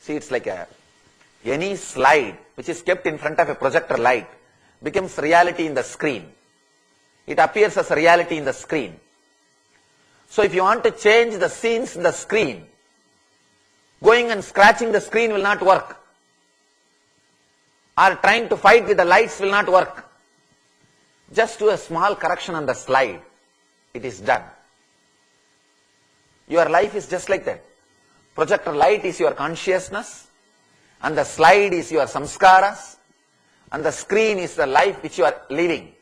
See, it's like any slide which is kept in front of a projector light becomes reality in the screen. It appears as a reality in the screen. So if you want to change the scenes in the screen, going and scratching the screen will not work. Or trying to fight with the lights will not work. Just do a small correction on the slide. It is done. Your life is just like that. Projector light is your consciousness, and the slide is your samskaras, and the screen is the life which you are living.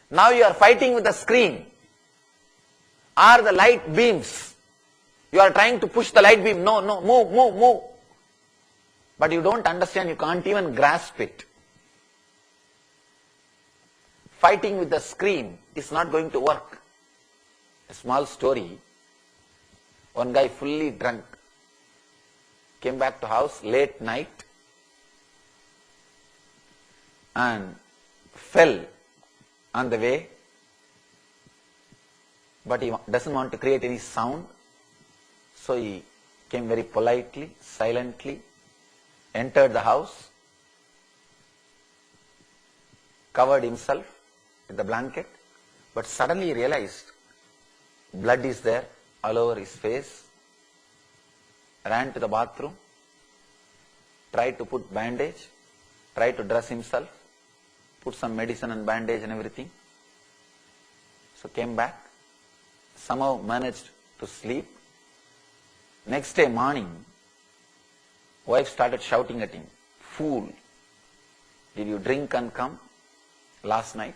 Now you are fighting with the screen or the light beams. You are trying to push the light beam. No, move. But you don't understand, you can't even grasp it. Fighting with the screen is not going to work. A small story. One guy fully drunk came back to house late night and fell on the way, but he doesn't want to create any sound, so he came very politely, silently, entered the house, covered himself with the blanket, but suddenly he realized blood is there all over his face, ran to the bathroom, tried to put bandage, tried to dress himself, put some medicine and bandage and everything. So came back, somehow managed to sleep. Next day morning, wife started shouting at him, "Fool, did you drink and come last night?"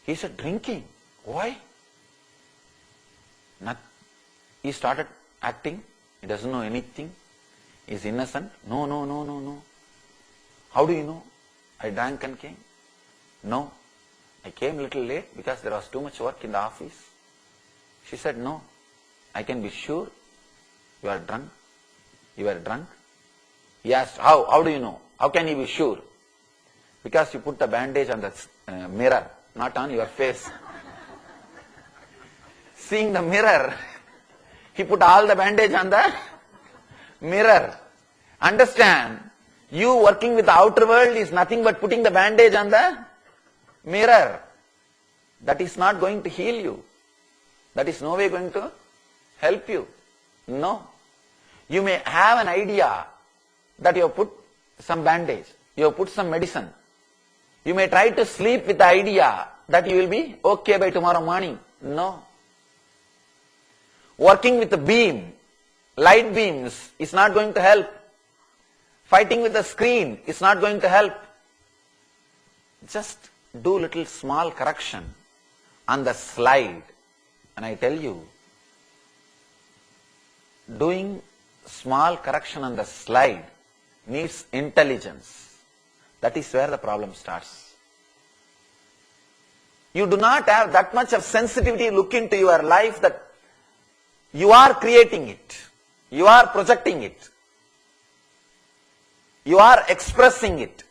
He said, "Drinking? Why?" He started acting, he doesn't know anything, he is innocent. No. How do you know? I drank and came. No, I came a little late because there was too much work in the office. She said, "No, I can be sure you are drunk. You were drunk." He asked, How do you know? How can you be sure? Because you put the bandage on the mirror, not on your face. Seeing the mirror, he put all the bandage on the mirror. Understand, you working with the outer world is nothing but putting the bandage on the mirror. That is not going to heal you. That is no way going to help you. No. You may have an idea that you have put some bandage, you have put some medicine. You may try to sleep with the idea that you will be okay by tomorrow morning. No. Working with the beam, light beams, is not going to help. Fighting with the screen is not going to help. Just do little small correction on the slide. And I tell you, doing small correction on the slide needs intelligence. That is where the problem starts. You do not have that much of sensitivity to look into your life that you are creating it. You are projecting it. You are expressing it.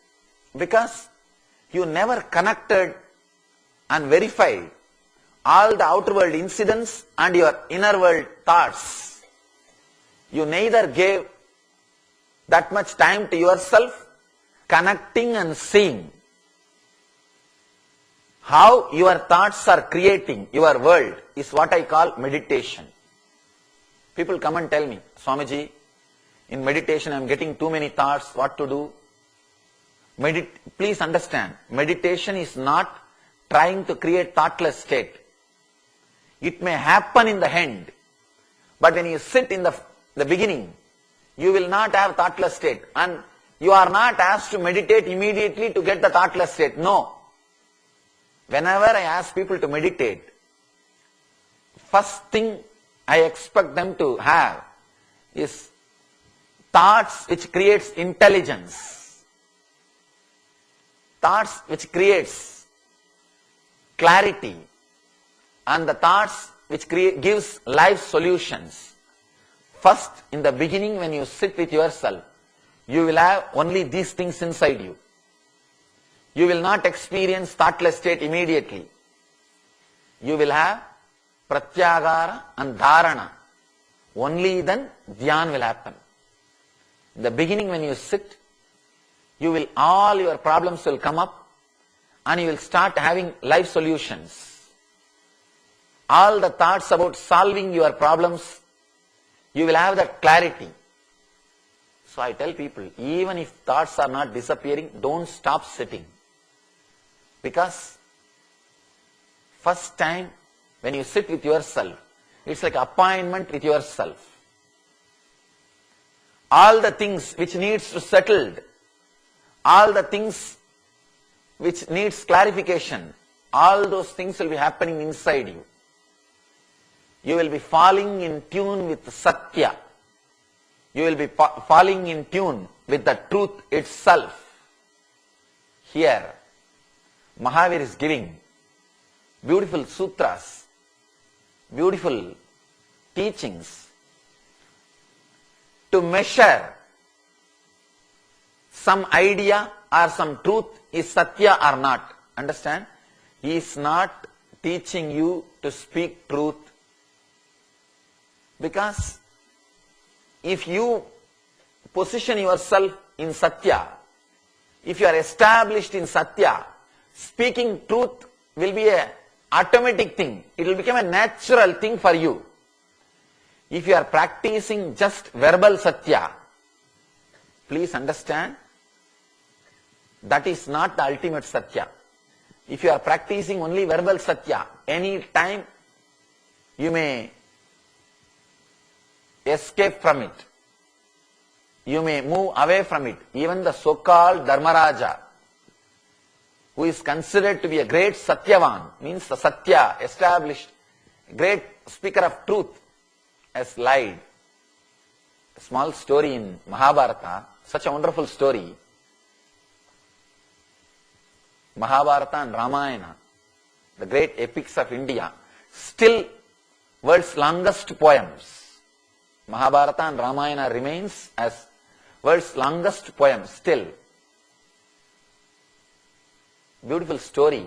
Because you never connected and verified all the outer world incidents and your inner world thoughts. You neither gave that much time to yourself, connecting and seeing how your thoughts are creating your world is what I call meditation. People come and tell me, "Swamiji, in meditation I am getting too many thoughts, what to do?" Please understand, meditation is not trying to create thoughtless state. It may happen in the end, but when you sit in the beginning, you will not have thoughtless state, and you are not asked to meditate immediately to get the thoughtless state. No. Whenever I ask people to meditate, first thing I expect them to have is thoughts which creates intelligence, thoughts which creates clarity, and the thoughts which gives life solutions. First, in the beginning, when you sit with yourself, you will have only these things inside you. You will not experience thoughtless state immediately. You will have pratyagara and dharana. Only then dhyan will happen. In the beginning when you sit, all your problems will come up and you will start having life solutions. All the thoughts about solving your problems, you will have that clarity. So I tell people, even if thoughts are not disappearing, don't stop sitting. Because first time when you sit with yourself, it's like appointment with yourself. All the things which needs to settled, all the things which needs clarification, all those things will be happening inside you. You will be falling in tune with Satya. You will be falling in tune with the truth itself. Here, Mahavir is giving beautiful sutras, beautiful teachings to measure some idea or some truth is Satya or not. Understand? He is not teaching you to speak truth. Because if you position yourself in Satya, if you are established in Satya, speaking truth will be an automatic thing. It will become a natural thing for you. If you are practicing just verbal Satya, please understand, that is not the ultimate Satya. If you are practicing only verbal Satya, any time you may escape from it. You may move away from it. Even the so-called Dharmaraja, who is considered to be a great Satyavan, means the Satya, established, great speaker of truth, has lied. A small story in Mahabharata, such a wonderful story. Mahabharata and Ramayana, the great epics of India, still world's longest poems. Mahabharata and Ramayana remains as world's longest poem still. Beautiful story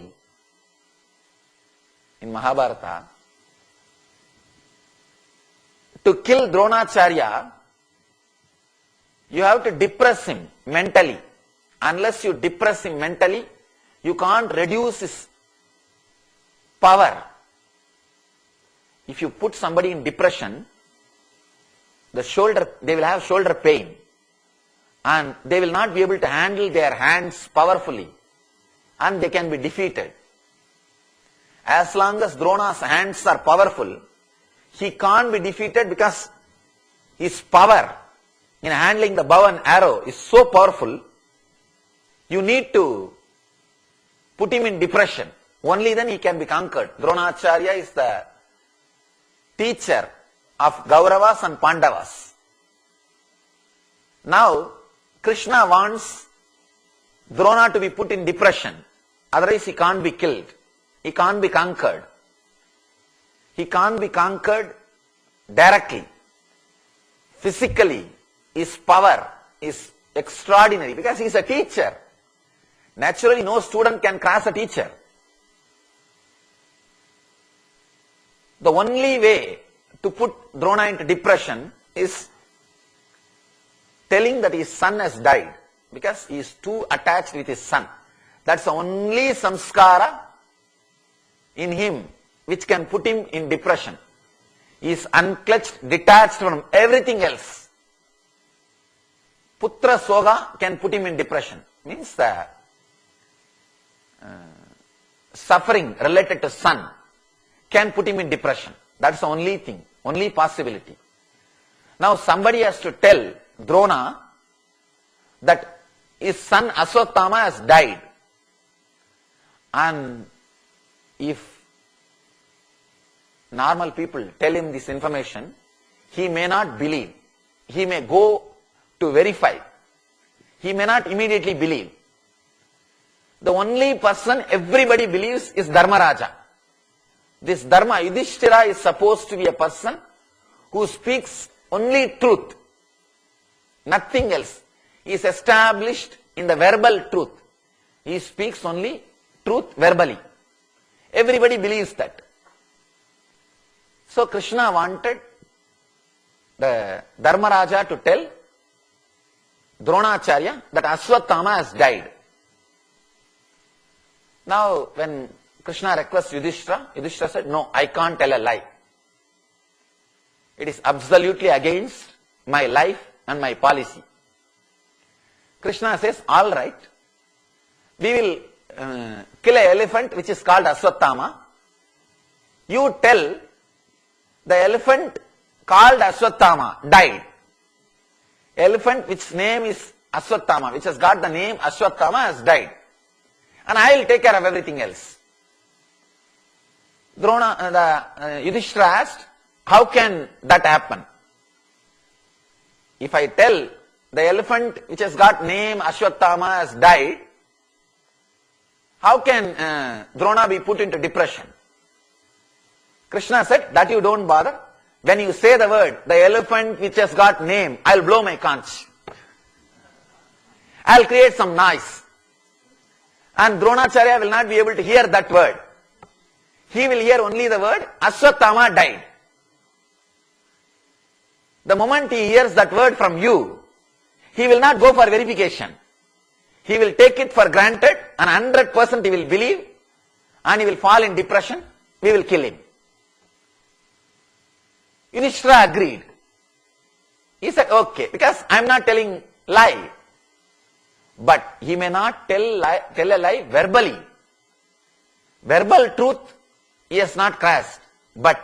in Mahabharata. To kill Dronacharya, you have to depress him mentally. Unless you depress him mentally, you can't reduce his power. If you put somebody in depression, they will have shoulder pain and they will not be able to handle their hands powerfully and they can be defeated. As long as Drona's hands are powerful, he can't be defeated because his power in handling the bow and arrow is so powerful. You need to put him in depression. Only then he can be conquered. Dronacharya is the teacher of Kauravas and Pandavas. Now, Krishna wants Drona to be put in depression. Otherwise, he can't be killed. He can't be conquered. He can't be conquered directly. Physically, his power is extraordinary because he is a teacher. Naturally, no student can cross a teacher. The only way to put Drona into depression is telling that his son has died because he is too attached with his son. That's the only samskara in him which can put him in depression. He is unclutched, detached from everything else. Putra soga can put him in depression. Means the suffering related to son can put him in depression. That's the only thing, only possibility. Now somebody has to tell Drona that his son Aswatthama has died. And if normal people tell him this information, he may not believe. He may go to verify. He may not immediately believe. The only person everybody believes is Dharmaraja. This Dharma, Yudhishthira, is supposed to be a person who speaks only truth, nothing else. He is established in the verbal truth. He speaks only truth verbally. Everybody believes that. So Krishna wanted the Dharmaraja to tell Dronacharya that Ashwatthama has died. Now when Krishna requests Yudhishthira, Yudhishthira said, no, I can't tell a lie. It is absolutely against my life and my policy. Krishna says, all right, we will kill an elephant which is called Ashwatthama. You tell the elephant called Ashwatthama died. Elephant which name is Ashwatthama, which has got the name Ashwatthama, has died. And I will take care of everything else. Yudhishthira asked, how can that happen? If I tell the elephant which has got name Ashwatthama has died, how can Drona be put into depression? Krishna said, that you don't bother. When you say the word, the elephant which has got name, I'll blow my conch. I'll create some noise. And Dronacharya will not be able to hear that word. He will hear only the word, Ashwatthama died. The moment he hears that word from you, he will not go for verification. He will take it for granted and 100% he will believe and he will fall in depression. We will kill him. Yudhishthira agreed. He said, okay, because I am not telling lie. But he may not tell a lie verbally. Verbal truth he has not grasped. But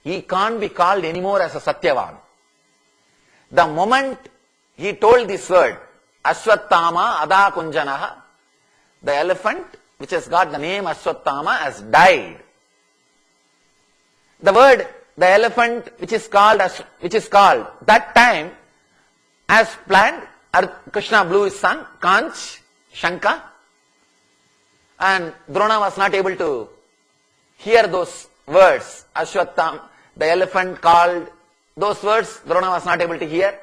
he can't be called anymore as a Satyavan. The moment he told this word, Ashwatthama Ada Kunjanaha, the elephant which has got the name Ashwatthama has died. The word, the elephant which is called that time as planned, Krishna blew his son, Kanch, Shanka, and Drona was not able to hear those words. Ashwatthama, the elephant called, those words Drona was not able to hear.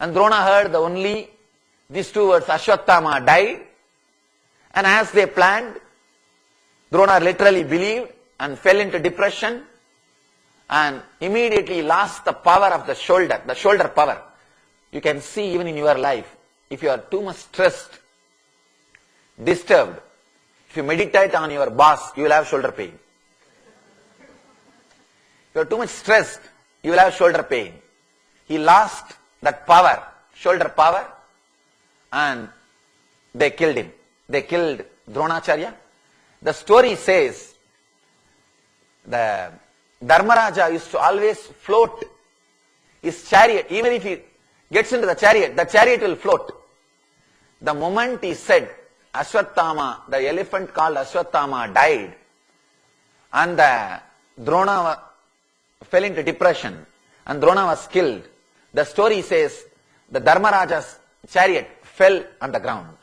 And Drona heard only these two words, Ashwatthama died. And as they planned, Drona literally believed and fell into depression and immediately lost the power of the shoulder power. You can see even in your life, if you are too much stressed, disturbed, if you meditate on your boss, you will have shoulder pain. If you are too much stressed, you will have shoulder pain. He lost that power, shoulder power, and they killed him. They killed Dronacharya. The story says the Dharmaraja used to always float his chariot. Even if he gets into the chariot will float. The moment he said, Ashwatthama, the elephant called Ashwatthama died, and Drona fell into depression, and Drona was killed. The story says the Dharmaraja's chariot fell on the ground.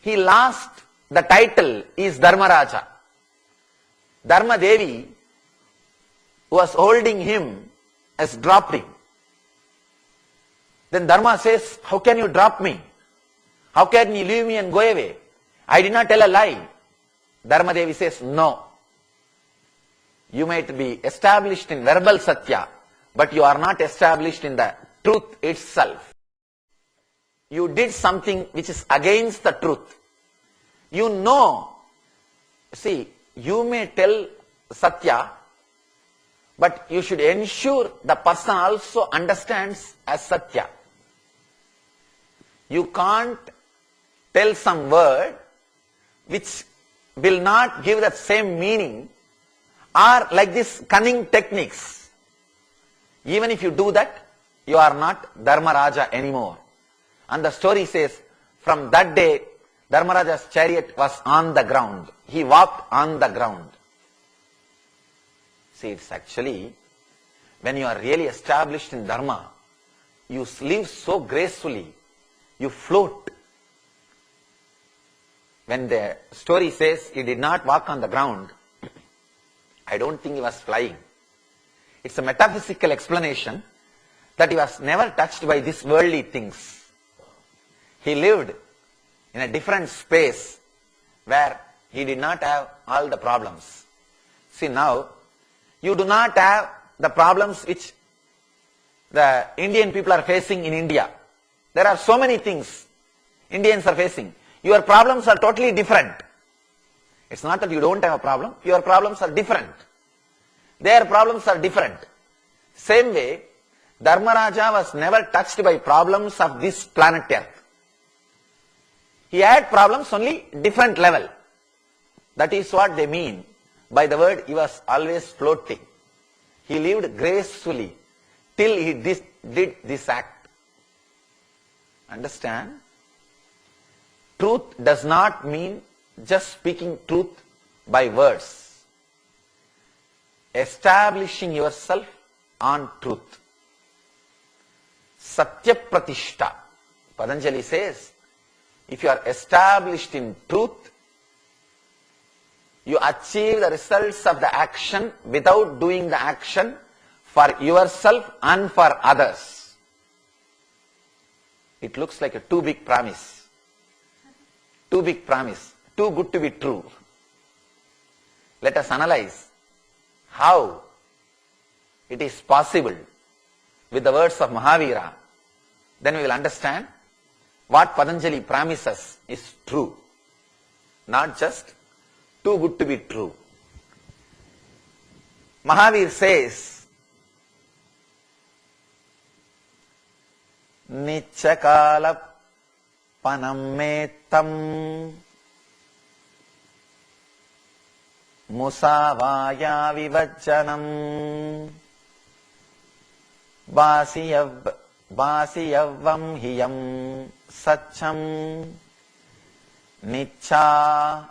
He lost the title is Dharmaraja. Dharma Devi, who was holding him, has dropped him. Then Dharma says, how can you drop me? How can you leave me and go away? I did not tell a lie. Dharma Devi says, no. You might be established in verbal Satya, but you are not established in the truth itself. You did something which is against the truth. You know, see, you may tell Satya, but you should ensure the person also understands as Satya. You can't tell some word which will not give that same meaning, or like this cunning techniques. Even if you do that, you are not Dharmaraja anymore. And the story says, from that day, Dharmaraja's chariot was on the ground. He walked on the ground. See, it's actually, when you are really established in Dharma, you live so gracefully, you float. When the story says he did not walk on the ground, I don't think he was flying. It's a metaphysical explanation that he was never touched by these worldly things. He lived in a different space where he did not have all the problems. See, now, you do not have the problems which the Indian people are facing in India. There are so many things Indians are facing. Your problems are totally different. It's not that you don't have a problem. Your problems are different. Their problems are different. Same way, Dharmaraja was never touched by problems of this planet Earth. He had problems only different level. That is what they mean by the word he was always floating. He lived gracefully till he did this act. Understand? Truth does not mean just speaking truth by words. Establishing yourself on truth. Satya Pratishta. Patanjali says, if you are established in truth, you achieve the results of the action without doing the action for yourself and for others. It looks like a too big promise. Too big promise. Too good to be true. Let us analyze how it is possible with the words of Mahavira. Then we will understand what Patanjali promises is true. Not just too good to be true. Mahavir says, Nichakala Panammetam Musavaya Vivajjanam Vasiyavam Hiyam Satcham Nicha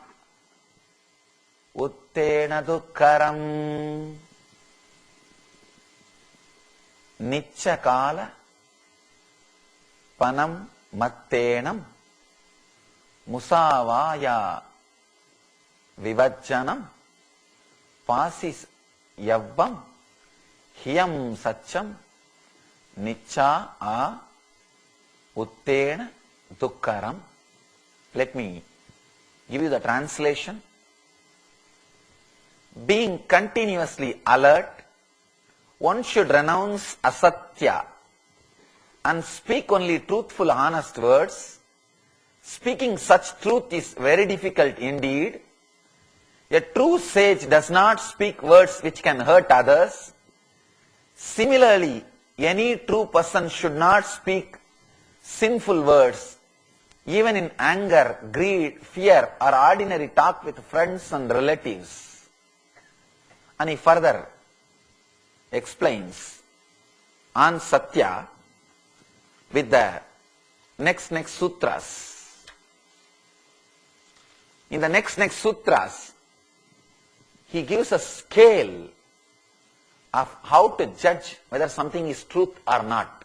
Uttena Dukkaram. Nichakala Panam Mattenam Musavaya Vivajjanam Pasis Yavvam Hiyam Satcham Nicha A Uttena Dukkaram. Let me give you the translation. Being continuously alert, one should renounce asatya and speak only truthful, honest words. Speaking such truth is very difficult indeed. A true sage does not speak words which can hurt others. Similarly, any true person should not speak sinful words, even in anger, greed, fear, or ordinary talk with friends and relatives. And he further explains on Satya with the next sutras. In the next sutras, he gives a scale of how to judge whether something is truth or not.